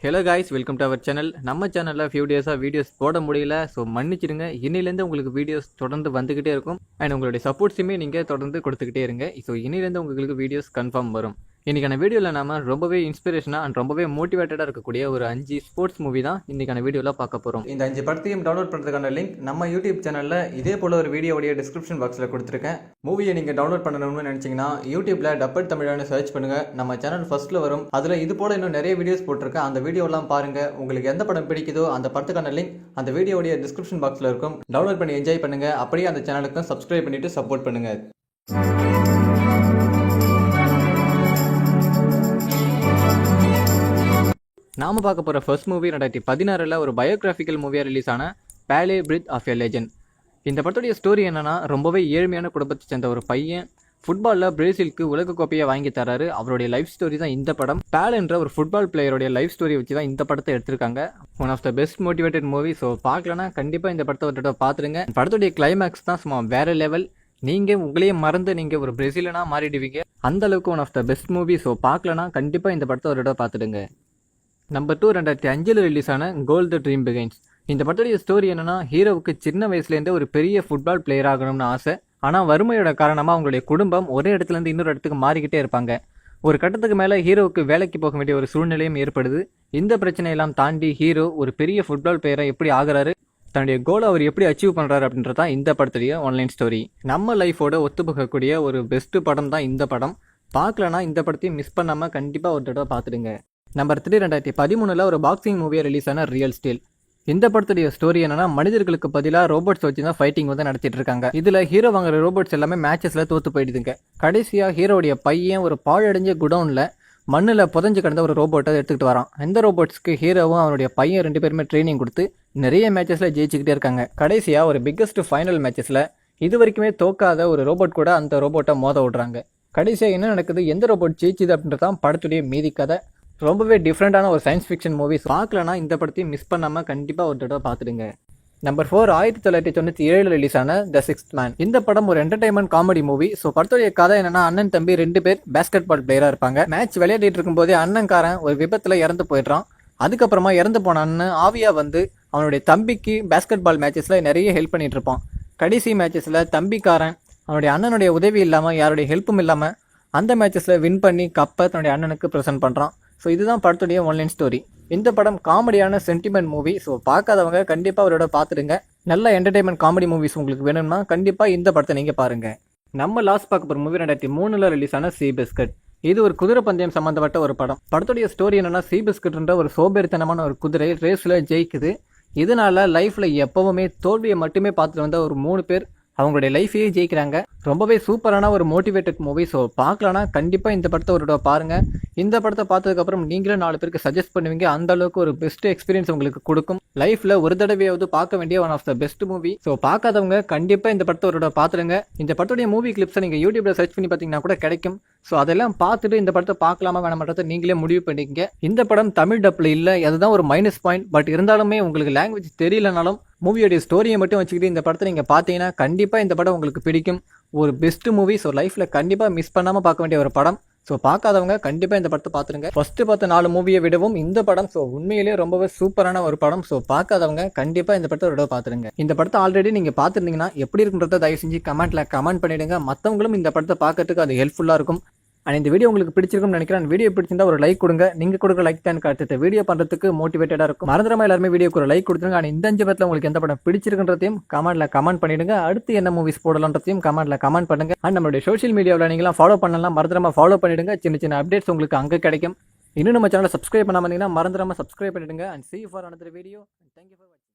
Hello guys, welcome to our channel. நம்ம சேனலில் few டேஸாக வீடியோஸ் போட முடியல. ஸோ மன்னிச்சிடுங்க. இன்னிலேருந்து உங்களுக்கு வீடியோஸ் தொடர்ந்து வந்துக்கிட்டே இருக்கும். அண்ட் உங்களுடைய சப்போர்ட்ஸுமே நீங்கள் தொடர்ந்து கொடுத்துக்கிட்டே இருங்க. ஸோ இன்னிலேருந்து உங்களுக்கு வீடியோஸ் கன்ஃபார்ம் வரும். இன்றைக்கான வீடியோவில் நாம ரொம்பவே இன்ஸ்பிரேஷனாக அண்ட் ரொம்பவே மோட்டிவேட்டடாக இருக்கக்கூடிய ஒரு 5 ஸ்போர்ட்ஸ் மூவி தான் இன்றைக்கான வீடியோவில் பார்க்க போகிறோம். இந்த 5 படத்தையும் டவுன்லோட் பண்ணுறதுக்கான லிங்க் நம்ம யூடியூப் சேனலில் இதே போல் ஒரு வீடியோடைய டிஸ்கிரிப்ஷன் பாக்ஸில் கொடுத்துருக்கேன். மூவியை நீங்கள் டவுன்லோட் பண்ணணும்னு நினச்சிங்கன்னா யூடியூப்பில் டப்பட் தமிழான்னு சர்ச் பண்ணுங்கள். நம்ம சேனல் ஃபர்ஸ்ட்டில் வரும். அதில் இது போல் இன்னும் நிறைய வீடியோஸ் போட்டிருக்கேன். அந்த வீடியோலாம் பாருங்கள். உங்களுக்கு எந்த படம் பிடிக்குதோ அந்த படத்துக்கான லிங்க் அந்த வீடியோடைய டிஸ்கிரிப்ஷன் பாக்ஸில் இருக்கும். டவுன்லோட் பண்ணி என்ஜாய் பண்ணுங்கள். அப்படியே அந்த சேனலுக்கும் சப்ஸ்கிரைப் பண்ணிவிட்டு சப்போர்ட் பண்ணுங்கள். நாம பார்க்க போகிற ஃபர்ஸ்ட் மூவி 2016 ஒரு பயோகிராஃபிக்கல் மூவியாக ரிலீஸ் ஆன பேலே பிரித் ஆஃப் எ லெஜெண்ட். இந்த படத்துடைய ஸ்டோரி என்னன்னா, ரொம்பவே ஏழ்மையான குடும்பத்தை சேர்ந்த ஒரு பையன் ஃபுட்பாலில் பிரேசிலுக்கு உலகக்கோப்பையை வாங்கி தராரு. அவருடைய லைஃப் ஸ்டோரி தான் இந்த படம். பேல் என்ற ஒரு ஃபுட்பால் பிளேயருடைய லைஃப் ஸ்டோரி வச்சு தான் இந்த படத்தை எடுத்திருக்காங்க. One of the best motivated movie. So பார்க்கலன்னா கண்டிப்பாக இந்த படத்தை ஒரு தடவை பார்த்துருங்க. படத்துடைய கிளைமேக்ஸ் தான் சும்மா வேற லெவல். நீங்கள் உங்களையே மறந்து நீங்கள் ஒரு பிரேசிலனா மாறிடுவீங்க. அந்த அளவுக்கு one of the best movie. So பார்க்கலன்னா கண்டிப்பாக இந்த படத்தை ஒரு தடவை பார்த்துடுங்க. நம்பர் 2 2005 ரிலீஸ் ஆன கோல் த ட்ரீம் பிகைன்ஸ். இந்த படத்துடைய ஸ்டோரி என்னன்னா, ஹீரோவுக்கு சின்ன வயசுலேருந்தே ஒரு பெரிய ஃபுட்பால் பிளேயர் ஆகணும்னு ஆசை. ஆனால் வறுமையோட காரணமாக அவங்களுடைய குடும்பம் ஒரே இடத்துலேருந்து இன்னொரு இடத்துக்கு மாறிக்கிட்டே இருப்பாங்க. ஒரு கட்டத்துக்கு மேலே ஹீரோவுக்கு வேலைக்கு போக வேண்டிய ஒரு சூழ்நிலையும் ஏற்படுது. இந்த பிரச்சனையெல்லாம் தாண்டி ஹீரோ ஒரு பெரிய ஃபுட்பால் பிளேயரை எப்படி ஆகிறாரு, தன்னுடைய கோலை அவர் எப்படி அச்சீவ் பண்ணுறாரு அப்படின்றதான் இந்த படத்துடைய ஆன்லைன் ஸ்டோரி. நம்ம லைஃபோட ஒத்துப்போகக்கூடிய ஒரு பெஸ்ட் படம் தான் இந்த படம். பார்க்கலன்னா இந்த படத்தையும் மிஸ் பண்ணாமல் கண்டிப்பாக ஒரு தடவை பார்த்துடுங்க. நம்பர் 3 2013 ஒரு பாக்ஸிங் மூவியாக ரிலீஸ் ஆன ரியல் ஸ்டீல். இந்த படத்துடைய ஸ்டோரி என்னன்னா, மனிதர்களுக்கு பதிலாக ரோபோட்ஸ் வச்சு தான் ஃபைட்டிங் வந்து நடத்திட்டு இருக்காங்க. இதில் ஹீரோ வாங்குற ரோபோட்ஸ் எல்லாமே மேட்சஸில் தோற்று போயிடுதுங்க. கடைசியாக ஹீரோடைய பையன் ஒரு பாழடைஞ்ச குடவுனில் மண்ணில் புதஞ்சு கிடந்த ஒரு ரோபோட்டை எடுத்துக்கிட்டு வரான். இந்த ரோபோட்ஸ்க்கு ஹீரோவும் அவருடைய பையன் 2 பேருமே ட்ரைனிங் கொடுத்து நிறைய மேட்சஸில் ஜெயிச்சுக்கிட்டே இருக்காங்க. கடைசியாக ஒரு பிக்கஸ்ட் ஃபைனல் மேட்சஸில் இது வரைக்குமே தோக்காத ஒரு ரோபோட் கூட அந்த ரோபோட்டை மோத விடுறாங்க. கடைசியாக என்ன நடக்குது, எந்த ரோபோட் ஜெயிச்சுது அப்படின்றதான் படத்துடைய மீதி கதை. ரொம்பவே டிஃப்ரெண்டான ஒரு சயின்ஸ் ஃபிக்ஷன் மூவி. பார்க்கலன்னா இந்த படத்தையும் மிஸ் பண்ணாமல் கண்டிப்பாக ஒரு தடவை பார்த்துடுங்க. நம்பர் 4 1997 ரிலீஸ் ஆன த சிக்ஸ்த் மேன். இந்த படம் ஒரு என்டர்டைன்மெண்ட் காமெடி மூவி. ஸோ படத்துடைய கதை என்னன்னா, அண்ணன் தம்பி 2 பேர் பேஸ்கெட் பால் பிளேயராக இருப்பாங்க. மேட்ச் விளையாடிட்டு இருக்கும்போதே அண்ணன்காரன் ஒரு விபத்தில் இறந்து போயிடுறான். அதுக்கப்புறமா இறந்து போன அண்ணன் ஆவியா வந்து அவனுடைய தம்பிக்கு பேஸ்கெட் பால் மேட்சஸில் நிறைய ஹெல்ப் பண்ணிட்டு இருப்பான். கடைசி மேட்சஸில் தம்பிக்காரன் அவனுடைய அண்ணனுடைய உதவி இல்லாமல் யாருடைய ஹெல்ப்பும் இல்லாமல் அந்த மேட்சஸில் வின் பண்ணி கப்பை தன்னுடைய அண்ணனுக்கு ப்ரெசென்ட் பண்ணுறான். ஸோ இதுதான் படத்துடைய ஆன்லைன் ஸ்டோரி. இந்த படம் காமெடியான சென்டிமெண்ட் மூவி. ஸோ பார்க்காதவங்க கண்டிப்பாக அவரோட பார்த்துடுங்க. நல்ல என்டர்டைன்மெண்ட் காமெடி மூவிஸ் உங்களுக்கு வேணும்னா கண்டிப்பாக இந்த படத்தை நீங்கள் பாருங்கள். நம்ம லாஸ்ட் பார்க்க போகிற மூவி 2003 ரிலீஸ் ஆன சீ பிஸ்கட். இது ஒரு குதிரை பந்தயம் சம்மந்தப்பட்ட ஒரு படம். படத்துடைய ஸ்டோரி என்னன்னா, சீ பிஸ்கட்ன்ற ஒரு சோம்பேறித்தனமான ஒரு குதிரை ரேஸில் ஜெயிக்குது. இதனால லைஃப்பில் எப்பவுமே தோல்வியை மட்டுமே பார்த்துட்டு வந்த ஒரு 3 பேர் அவங்களுடைய லைஃபையே ஜெயிக்கிறாங்க. ரொம்பவே சூப்பரான ஒரு மோட்டிவேட்டட் மூவி. ஸோ பார்க்கலன்னா கண்டிப்பாக இந்த படத்தை ஒரு தடவை பாருங்கள். இந்த படத்தை பார்த்ததுக்கப்புறம் நீங்களும் 4 பேருக்கு சஜஸ்ட் பண்ணுவீங்க. அந்த அளவுக்கு ஒரு பெஸ்ட் எக்ஸ்பீரியன்ஸ் உங்களுக்கு கொடுக்கும். லைஃப்பில் ஒரு தடவையாவது பார்க்க வேண்டிய one of the best movie. So பார்க்காதவங்க கண்டிப்பாக இந்த படத்தை ஒரு தடவை பார்த்துருங்க. இந்த படத்துடைய மூவி கிளிப்ஸை நீங்கள் யூடியூப்ல சர்ச் பண்ணி பார்த்தீங்கன்னா கூட கிடைக்கும். ஸோ அதெல்லாம் பார்த்துட்டு இந்த படத்தை பார்க்கலாமா வேணாமன்றதை நீங்களே முடிவு பண்ணிக்கங்க. இந்த படம் தமிழ் டப்பில் இல்லை, அதுதான் ஒரு மைனஸ் பாயிண்ட். பட் இருந்தாலுமே உங்களுக்கு லாங்குவேஜ் தெரியலனாலும் மூவியோடைய ஸ்டோரியை மட்டும் வச்சுக்கிட்டு இந்த படத்தை நீங்கள் பார்த்தீங்கன்னா கண்டிப்பாக இந்த படம் உங்களுக்கு பிடிக்கும். ஒரு பெஸ்ட் மூவி. ஸோ லைஃப்பில் கண்டிப்பாக மிஸ் பண்ணாமல் பார்க்க வேண்டிய ஒரு படம். ஸோ பார்க்காதவங்க கண்டிப்பாக இந்த படத்தை பார்த்துருங்க. ஃபர்ஸ்ட் பார்த்த 4 மூவியை விடவும் இந்த படம் ஸோ உண்மையிலேயே ரொம்பவே சூப்பரான ஒரு படம். ஸோ பார்க்காதவங்க கண்டிப்பாக இந்த படத்தை ஒரு தடவை பார்த்துருங்க. இந்த படத்தை ஆல்ரெடி நீங்கள் பார்த்துருந்தீங்கன்னா எப்படி இருக்குன்றத தயவு செஞ்சு கமெண்ட் பண்ணிடுங்க. மற்றவங்களும் இந்த படத்தை பார்க்கறதுக்கு அது ஹெல்ப்ஃபுல்லாக இருக்கும். அண்ட் இந்த வீடியோ உங்களுக்கு பிடிச்சிருக்கும்னு நினைக்கிறேன். வீடியோ பிடிச்சிருந்தா ஒரு லைக் கொடுங்க. நீங்கள் கொடுக்குற லைக் தான் அடுத்த வீடியோ பண்ணுறதுக்கு மோட்டிவேட்டடாக இருக்கும். மறந்துடாம எல்லாருமே வீடியோக்கு ஒரு லைக் கொடுத்துருங்க. அண்ட் இந்த 5 படத்தில் உங்களுக்கு எந்த படம் பிடிச்சிருக்குன்றதையும் கமெண்ட் பண்ணிடுங்க. அடுத்து என்ன மூவிஸ் போடலான்றதையும் கமெண்ட் பண்ணுங்க. அண்ட் நம்மளுடைய சோஷியல் மீடியாவில் நீங்களாம் ஃபாலோ பண்ணலாம், மறந்துடாம ஃபாலோ பண்ணிடுங்க. சின்ன அப்டேட்ஸ் உங்களுக்கு அங்கே கிடைக்கும். இன்னும் நம்ம சேனலை சப்ஸ்கிரைப் பண்ணாமல் இருந்தீங்கன்னா மறந்துடாம சப்ஸ்கிரைப் பண்ணிடுங்க. And see you for another video. Thank you for watching.